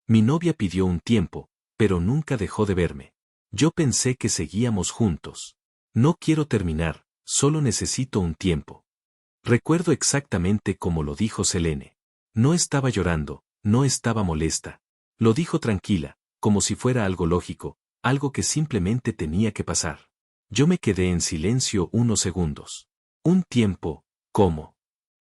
Mi novia pidió un tiempo, pero nunca dejó de verme. Yo pensé que seguíamos juntos. No quiero terminar, solo necesito un tiempo. Recuerdo exactamente cómo lo dijo Selene. No estaba llorando, no estaba molesta. Lo dijo tranquila, como si fuera algo lógico, algo que simplemente tenía que pasar. Yo me quedé en silencio unos segundos. Un tiempo, ¿cómo?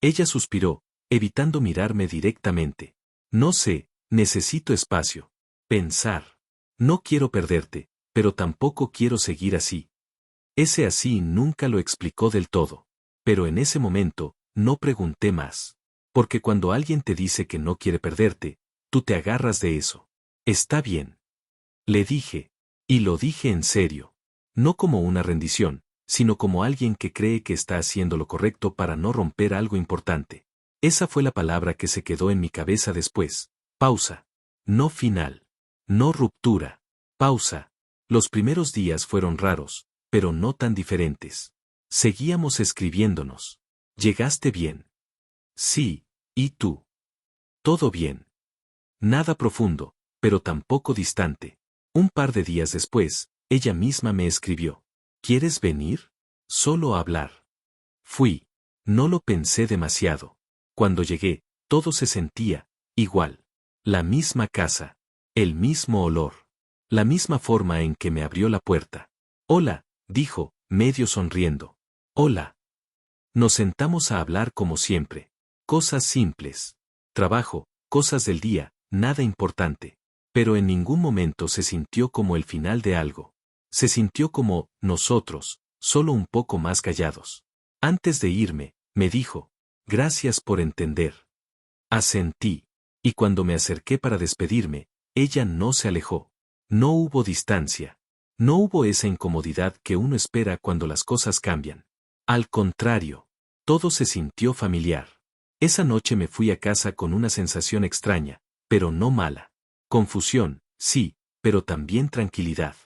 Ella suspiró, evitando mirarme directamente. No sé, necesito espacio. Pensar. No quiero perderte, pero tampoco quiero seguir así. Ese así nunca lo explicó del todo. Pero en ese momento, no pregunté más. Porque cuando alguien te dice que no quiere perderte, tú te agarras de eso. Está bien. Le dije. Y lo dije en serio. No como una rendición, sino como alguien que cree que está haciendo lo correcto para no romper algo importante. Esa fue la palabra que se quedó en mi cabeza después. Pausa. No final. No ruptura. Pausa. Los primeros días fueron raros, pero no tan diferentes. Seguíamos escribiéndonos. ¿Llegaste bien? Sí, ¿y tú? Todo bien. Nada profundo, pero tampoco distante. Un par de días después, ella misma me escribió. ¿Quieres venir? Solo hablar. Fui. No lo pensé demasiado. Cuando llegué, todo se sentía igual. La misma casa. El mismo olor. La misma forma en que me abrió la puerta. Hola, dijo, medio sonriendo. Hola. Nos sentamos a hablar como siempre. Cosas simples. Trabajo, cosas del día, nada importante. Pero en ningún momento se sintió como el final de algo. Se sintió como, nosotros, solo un poco más callados. Antes de irme, me dijo, gracias por entender. Asentí. Y cuando me acerqué para despedirme, ella no se alejó. No hubo distancia. No hubo esa incomodidad que uno espera cuando las cosas cambian. Al contrario, todo se sintió familiar. Esa noche me fui a casa con una sensación extraña, pero no mala. Confusión, sí, pero también tranquilidad.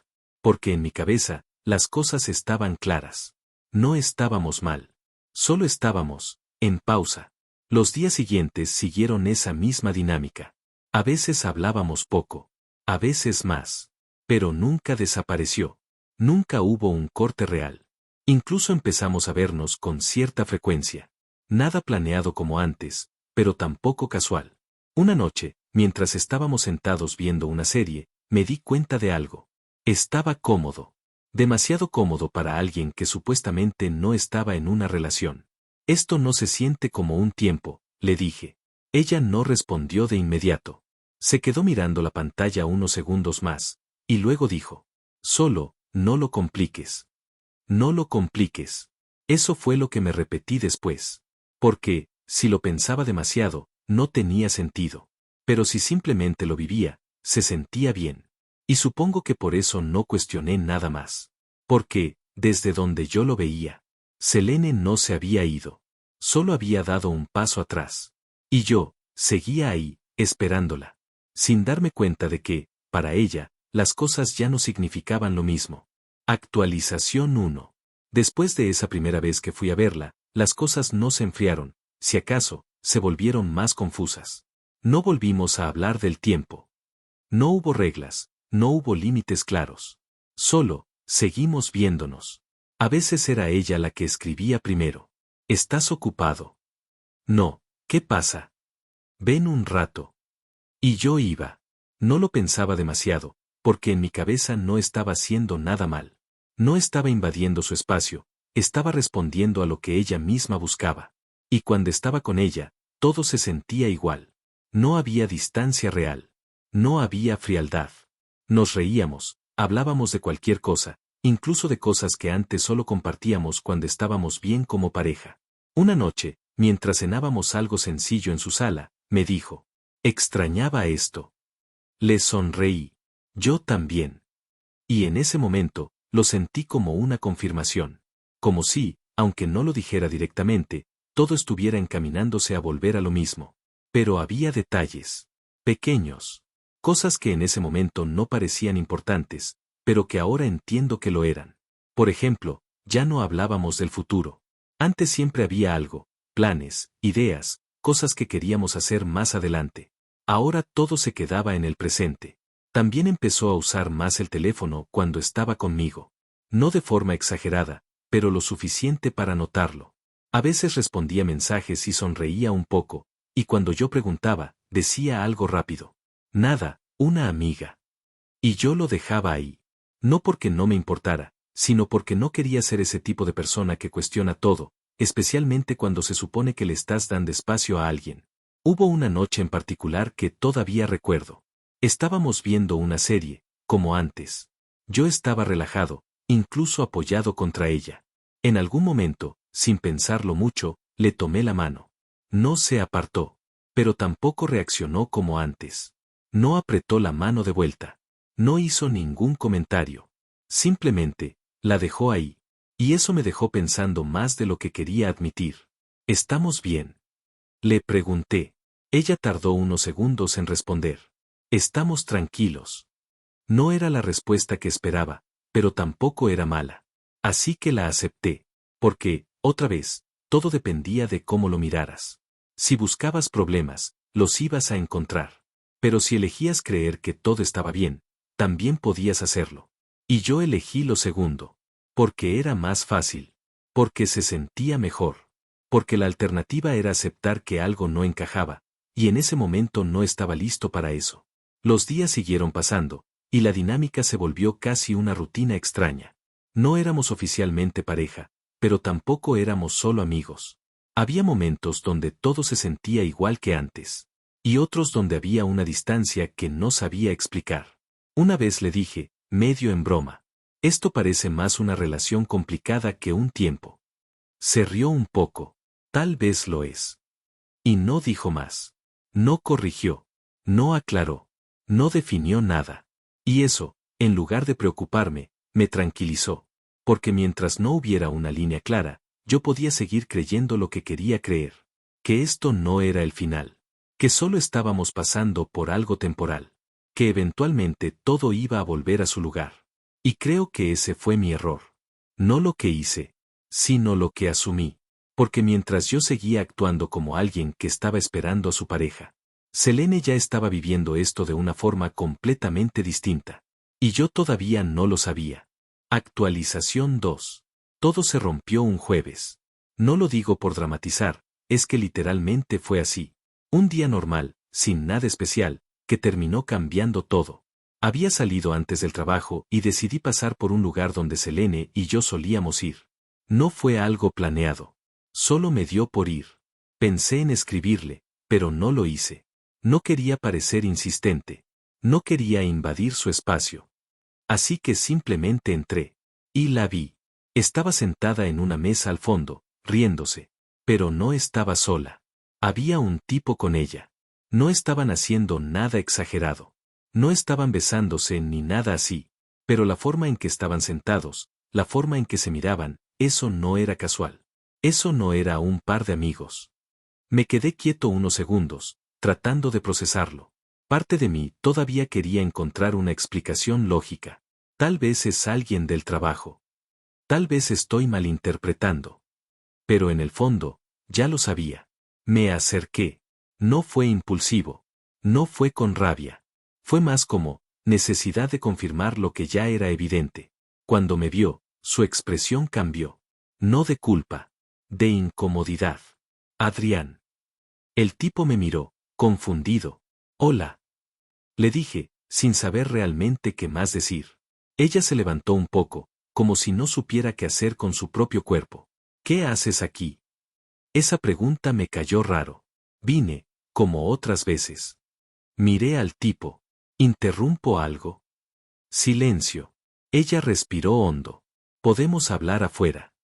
Porque en mi cabeza, las cosas estaban claras. No estábamos mal. Solo estábamos, en pausa. Los días siguientes siguieron esa misma dinámica. A veces hablábamos poco. A veces más. Pero nunca desapareció. Nunca hubo un corte real. Incluso empezamos a vernos con cierta frecuencia. Nada planeado como antes, pero tampoco casual. Una noche, mientras estábamos sentados viendo una serie, me di cuenta de algo. Estaba cómodo. Demasiado cómodo para alguien que supuestamente no estaba en una relación. Esto no se siente como un tiempo, le dije. Ella no respondió de inmediato. Se quedó mirando la pantalla unos segundos más, y luego dijo, solo, no lo compliques. No lo compliques. Eso fue lo que me repetí después. Porque, si lo pensaba demasiado, no tenía sentido. Pero si simplemente lo vivía, se sentía bien. Y supongo que por eso no cuestioné nada más. Porque, desde donde yo lo veía, Selene no se había ido. Solo había dado un paso atrás. Y yo, seguía ahí, esperándola. Sin darme cuenta de que, para ella, las cosas ya no significaban lo mismo. Actualización 1. Después de esa primera vez que fui a verla, las cosas no se enfriaron, si acaso, se volvieron más confusas. No volvimos a hablar del tiempo. No hubo reglas, no hubo límites claros. Solo, seguimos viéndonos. A veces era ella la que escribía primero. ¿Estás ocupado? No, ¿qué pasa? Ven un rato. Y yo iba. No lo pensaba demasiado, porque en mi cabeza no estaba haciendo nada mal. No estaba invadiendo su espacio, estaba respondiendo a lo que ella misma buscaba. Y cuando estaba con ella, todo se sentía igual. No había distancia real. No había frialdad. Nos reíamos, hablábamos de cualquier cosa, incluso de cosas que antes solo compartíamos cuando estábamos bien como pareja. Una noche, mientras cenábamos algo sencillo en su sala, me dijo, extrañaba esto. Le sonreí. Yo también. Y en ese momento, lo sentí como una confirmación. Como si, aunque no lo dijera directamente, todo estuviera encaminándose a volver a lo mismo. Pero había detalles. Pequeños. Cosas que en ese momento no parecían importantes, pero que ahora entiendo que lo eran. Por ejemplo, ya no hablábamos del futuro. Antes siempre había algo, planes, ideas, cosas que queríamos hacer más adelante. Ahora todo se quedaba en el presente. También empezó a usar más el teléfono cuando estaba conmigo. No de forma exagerada, pero lo suficiente para notarlo. A veces respondía mensajes y sonreía un poco, y cuando yo preguntaba, decía algo rápido. Nada, una amiga. Y yo lo dejaba ahí. No porque no me importara, sino porque no quería ser ese tipo de persona que cuestiona todo, especialmente cuando se supone que le estás dando espacio a alguien. Hubo una noche en particular que todavía recuerdo. Estábamos viendo una serie, como antes. Yo estaba relajado, incluso apoyado contra ella. En algún momento, sin pensarlo mucho, le tomé la mano. No se apartó, pero tampoco reaccionó como antes. No apretó la mano de vuelta. No hizo ningún comentario. Simplemente, la dejó ahí. Y eso me dejó pensando más de lo que quería admitir. ¿Estamos bien? Le pregunté. Ella tardó unos segundos en responder. Estamos tranquilos. No era la respuesta que esperaba, pero tampoco era mala. Así que la acepté. Porque, otra vez, todo dependía de cómo lo miraras. Si buscabas problemas, los ibas a encontrar. Pero si elegías creer que todo estaba bien, también podías hacerlo. Y yo elegí lo segundo. Porque era más fácil. Porque se sentía mejor. Porque la alternativa era aceptar que algo no encajaba, y en ese momento no estaba listo para eso. Los días siguieron pasando, y la dinámica se volvió casi una rutina extraña. No éramos oficialmente pareja, pero tampoco éramos solo amigos. Había momentos donde todo se sentía igual que antes, y otros donde había una distancia que no sabía explicar. Una vez le dije, medio en broma, esto parece más una relación complicada que un tiempo. Se rió un poco, tal vez lo es. Y no dijo más. No corrigió, no aclaró, no definió nada. Y eso, en lugar de preocuparme, me tranquilizó. Porque mientras no hubiera una línea clara, yo podía seguir creyendo lo que quería creer. Que esto no era el final. Que solo estábamos pasando por algo temporal. Que eventualmente todo iba a volver a su lugar. Y creo que ese fue mi error. No lo que hice, sino lo que asumí. Porque mientras yo seguía actuando como alguien que estaba esperando a su pareja, Selene ya estaba viviendo esto de una forma completamente distinta. Y yo todavía no lo sabía. Actualización 2. Todo se rompió un jueves. No lo digo por dramatizar, es que literalmente fue así. Un día normal, sin nada especial, que terminó cambiando todo. Había salido antes del trabajo y decidí pasar por un lugar donde Selene y yo solíamos ir. No fue algo planeado. Solo me dio por ir. Pensé en escribirle, pero no lo hice. No quería parecer insistente. No quería invadir su espacio. Así que simplemente entré. Y la vi. Estaba sentada en una mesa al fondo, riéndose. Pero no estaba sola. Había un tipo con ella. No estaban haciendo nada exagerado. No estaban besándose ni nada así. Pero la forma en que estaban sentados, la forma en que se miraban, eso no era casual. Eso no era un par de amigos. Me quedé quieto unos segundos, tratando de procesarlo. Parte de mí todavía quería encontrar una explicación lógica. Tal vez es alguien del trabajo. Tal vez estoy malinterpretando. Pero en el fondo, ya lo sabía. Me acerqué. No fue impulsivo. No fue con rabia. Fue más como necesidad de confirmar lo que ya era evidente. Cuando me vio, su expresión cambió. No de culpa. De incomodidad. Adrián. El tipo me miró, confundido. Hola. Le dije, sin saber realmente qué más decir. Ella se levantó un poco, como si no supiera qué hacer con su propio cuerpo. ¿Qué haces aquí? Esa pregunta me cayó raro. Vine, como otras veces. Miré al tipo. ¿Interrumpo algo? Silencio. Ella respiró hondo. Podemos hablar afuera.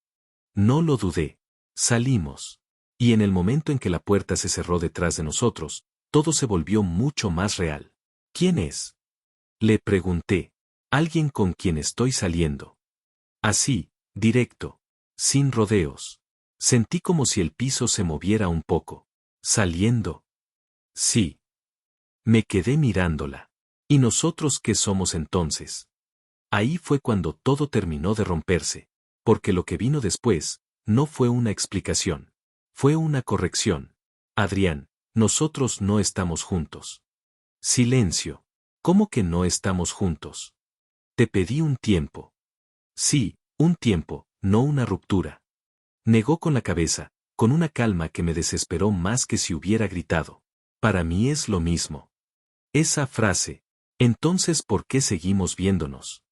No lo dudé. Salimos. Y en el momento en que la puerta se cerró detrás de nosotros, todo se volvió mucho más real. ¿Quién es? Le pregunté. Alguien con quien estoy saliendo. Así, directo. Sin rodeos. Sentí como si el piso se moviera un poco. ¿Saliendo? Sí. Me quedé mirándola. ¿Y nosotros qué somos entonces? Ahí fue cuando todo terminó de romperse. Porque lo que vino después, no fue una explicación. Fue una corrección. Adrián, nosotros no estamos juntos. Silencio. ¿Cómo que no estamos juntos? Te pedí un tiempo. Sí, un tiempo, no una ruptura. Negó con la cabeza, con una calma que me desesperó más que si hubiera gritado. Para mí es lo mismo. Esa frase. Entonces, ¿por qué seguimos viéndonos?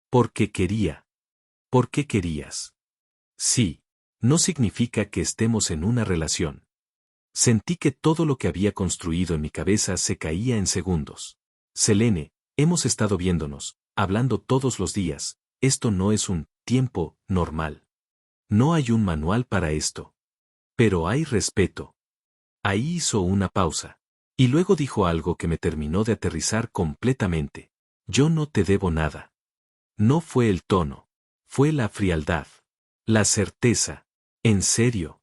Porque quería. ¿Por qué querías? Sí. No significa que estemos en una relación. Sentí que todo lo que había construido en mi cabeza se caía en segundos. Selene, hemos estado viéndonos, hablando todos los días, esto no es un tiempo normal. No hay un manual para esto. Pero hay respeto. Ahí hizo una pausa. Y luego dijo algo que me terminó de aterrizar completamente. Yo no te debo nada. No fue el tono. Fue la frialdad. La certeza. ¿En serio?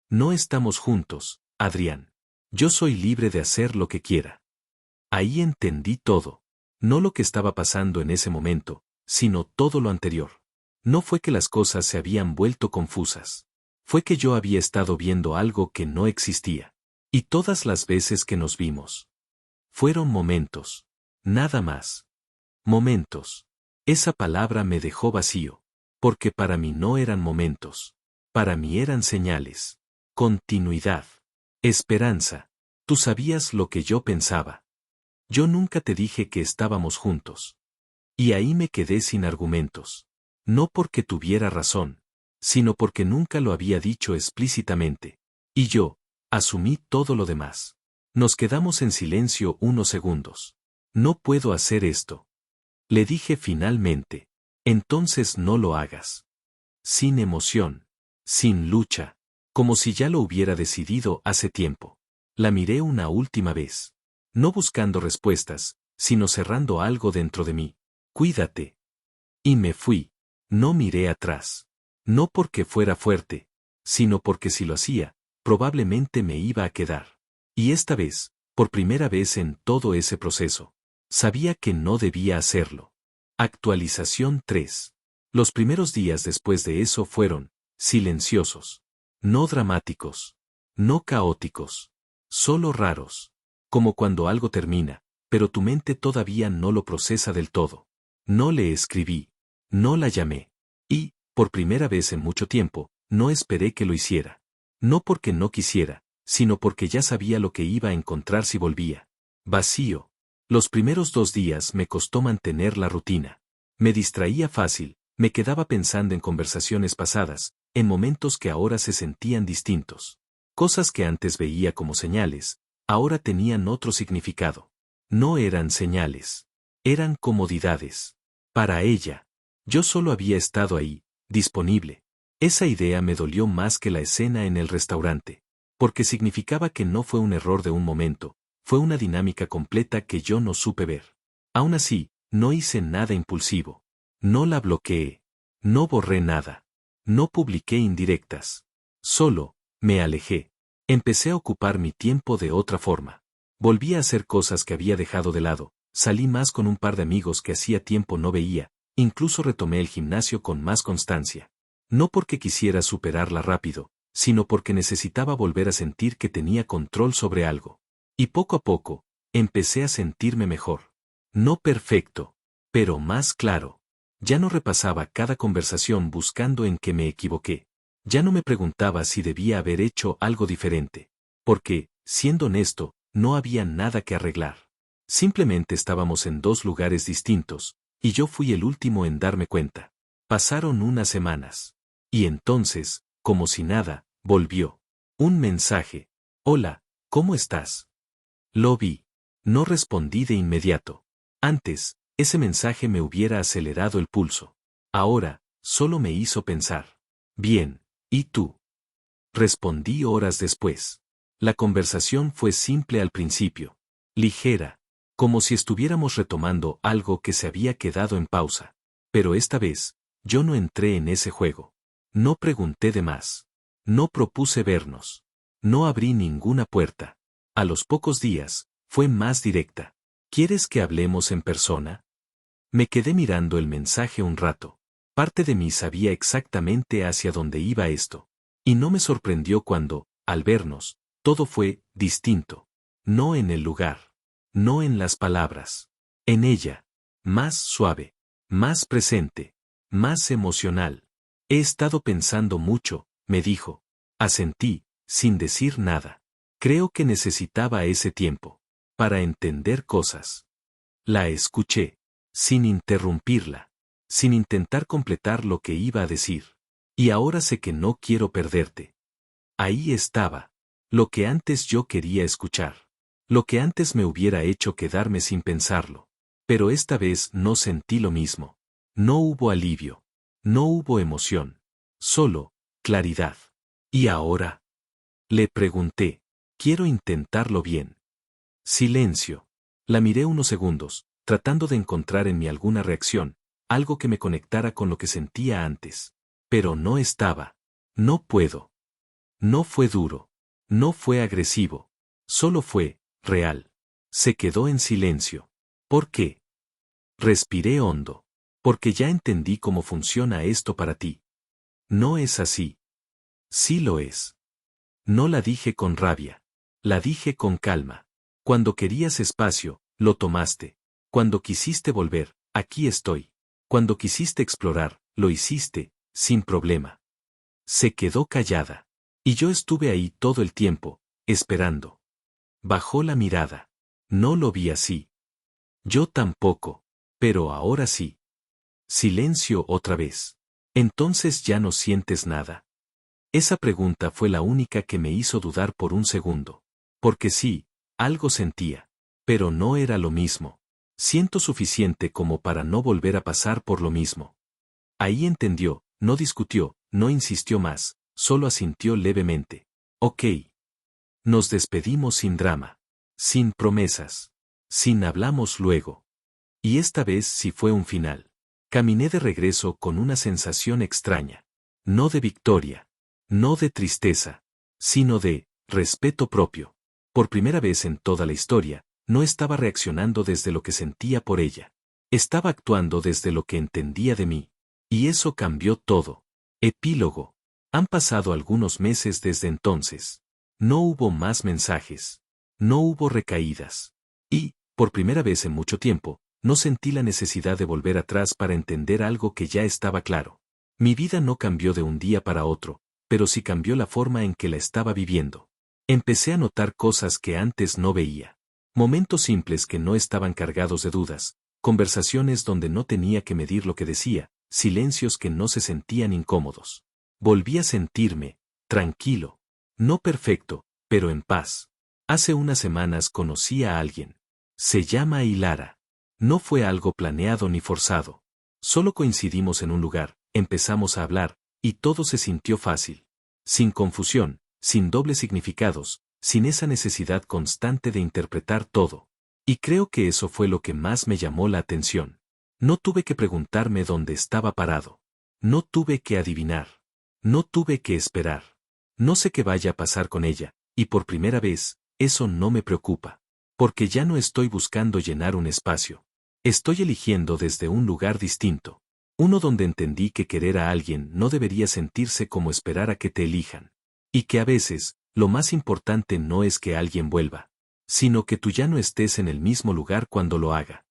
No estamos juntos, Adrián. Yo soy libre de hacer lo que quiera. Ahí entendí todo. No lo que estaba pasando en ese momento, sino todo lo anterior. No fue que las cosas se habían vuelto confusas. Fue que yo había estado viendo algo que no existía. Y todas las veces que nos vimos. Fueron momentos. Nada más. Momentos. Esa palabra me dejó vacío. Porque para mí no eran momentos. Para mí eran señales. Continuidad. Esperanza. Tú sabías lo que yo pensaba. Yo nunca te dije que estábamos juntos. Y ahí me quedé sin argumentos. No porque tuviera razón, sino porque nunca lo había dicho explícitamente. Y yo, asumí todo lo demás. Nos quedamos en silencio unos segundos. No puedo hacer esto. Le dije finalmente. Entonces no lo hagas. Sin emoción. Sin lucha. Como si ya lo hubiera decidido hace tiempo. La miré una última vez. No buscando respuestas, sino cerrando algo dentro de mí. Cuídate. Y me fui. No miré atrás. No porque fuera fuerte, sino porque si lo hacía, probablemente me iba a quedar. Y esta vez, por primera vez en todo ese proceso, sabía que no debía hacerlo. Actualización 3. Los primeros días después de eso fueron silenciosos. No dramáticos. No caóticos. Solo raros. Como cuando algo termina, pero tu mente todavía no lo procesa del todo. No le escribí. No la llamé. Y, por primera vez en mucho tiempo, no esperé que lo hiciera. No porque no quisiera, sino porque ya sabía lo que iba a encontrar si volvía. Vacío. Los primeros 2 días me costó mantener la rutina. Me distraía fácil, me quedaba pensando en conversaciones pasadas, en momentos que ahora se sentían distintos. Cosas que antes veía como señales, ahora tenían otro significado. No eran señales. Eran comodidades. Para ella. Yo solo había estado ahí, disponible. Esa idea me dolió más que la escena en el restaurante. Porque significaba que no fue un error de un momento, fue una dinámica completa que yo no supe ver. Aún así, no hice nada impulsivo. No la bloqueé. No borré nada. No publiqué indirectas. Solo, me alejé. Empecé a ocupar mi tiempo de otra forma. Volví a hacer cosas que había dejado de lado, salí más con un par de amigos que hacía tiempo no veía, incluso retomé el gimnasio con más constancia. No porque quisiera superarla rápido, sino porque necesitaba volver a sentir que tenía control sobre algo. Y poco a poco, empecé a sentirme mejor. No perfecto, pero más claro. Ya no repasaba cada conversación buscando en qué me equivoqué. Ya no me preguntaba si debía haber hecho algo diferente. Porque, siendo honesto, no había nada que arreglar. Simplemente estábamos en 2 lugares distintos, y yo fui el último en darme cuenta. Pasaron unas semanas. Y entonces, como si nada, volvió. Un mensaje. Hola, ¿cómo estás? Lo vi. No respondí de inmediato. Antes, ese mensaje me hubiera acelerado el pulso. Ahora, solo me hizo pensar. Bien, ¿y tú? Respondí horas después. La conversación fue simple al principio. Ligera. Como si estuviéramos retomando algo que se había quedado en pausa. Pero esta vez, yo no entré en ese juego. No pregunté de más. No propuse vernos. No abrí ninguna puerta. A los pocos días, fue más directa. ¿Quieres que hablemos en persona? Me quedé mirando el mensaje un rato. Parte de mí sabía exactamente hacia dónde iba esto. Y no me sorprendió cuando, al vernos, todo fue distinto. No en el lugar. no en las palabras. En ella, más suave, más presente, más emocional. He estado pensando mucho, me dijo. Asentí, sin decir nada. Creo que necesitaba ese tiempo para entender cosas. La escuché, sin interrumpirla, sin intentar completar lo que iba a decir. Y ahora sé que no quiero perderte. Ahí estaba, lo que antes yo quería escuchar, lo que antes me hubiera hecho quedarme sin pensarlo. Pero esta vez no sentí lo mismo. No hubo alivio, no hubo emoción, solo claridad. ¿Y ahora? Le pregunté. Quiero intentarlo bien. Silencio. La miré unos segundos, tratando de encontrar en mí alguna reacción, algo que me conectara con lo que sentía antes. Pero no estaba. No puedo. No fue duro. No fue agresivo. Solo fue, real. Se quedó en silencio. ¿Por qué? Respiré hondo. Porque ya entendí cómo funciona esto para ti. No es así. Sí lo es. No la dije con rabia. La dije con calma. Cuando querías espacio, lo tomaste. Cuando quisiste volver, aquí estoy. Cuando quisiste explorar, lo hiciste, sin problema. Se quedó callada. Y yo estuve ahí todo el tiempo, esperando. Bajó la mirada. No lo vi así. Yo tampoco. Pero ahora sí. Silencio otra vez. Entonces ya no sientes nada. Esa pregunta fue la única que me hizo dudar por un segundo. Porque sí, algo sentía. Pero no era lo mismo. Siento suficiente como para no volver a pasar por lo mismo. Ahí entendió, no discutió, no insistió más, solo asintió levemente. Ok. Nos despedimos sin drama. Sin promesas. Sin hablamos luego. Y esta vez sí fue un final. Caminé de regreso con una sensación extraña. No de victoria. No de tristeza. Sino de respeto propio. Por primera vez en toda la historia, no estaba reaccionando desde lo que sentía por ella. Estaba actuando desde lo que entendía de mí. Y eso cambió todo. Epílogo. Han pasado algunos meses desde entonces. No hubo más mensajes. No hubo recaídas. Y, por primera vez en mucho tiempo, no sentí la necesidad de volver atrás para entender algo que ya estaba claro. Mi vida no cambió de un día para otro, pero sí cambió la forma en que la estaba viviendo. Empecé a notar cosas que antes no veía. Momentos simples que no estaban cargados de dudas, conversaciones donde no tenía que medir lo que decía, silencios que no se sentían incómodos. Volví a sentirme, tranquilo. No perfecto, pero en paz. Hace unas semanas conocí a alguien. Se llama Hilara. No fue algo planeado ni forzado. Solo coincidimos en un lugar, empezamos a hablar, y todo se sintió fácil. Sin confusión, sin dobles significados, sin esa necesidad constante de interpretar todo. Y creo que eso fue lo que más me llamó la atención. No tuve que preguntarme dónde estaba parado. No tuve que adivinar. No tuve que esperar. No sé qué vaya a pasar con ella, y por primera vez, eso no me preocupa. Porque ya no estoy buscando llenar un espacio. Estoy eligiendo desde un lugar distinto. Uno donde entendí que querer a alguien no debería sentirse como esperar a que te elijan. Y que a veces, lo más importante no es que alguien vuelva, sino que tú ya no estés en el mismo lugar cuando lo haga.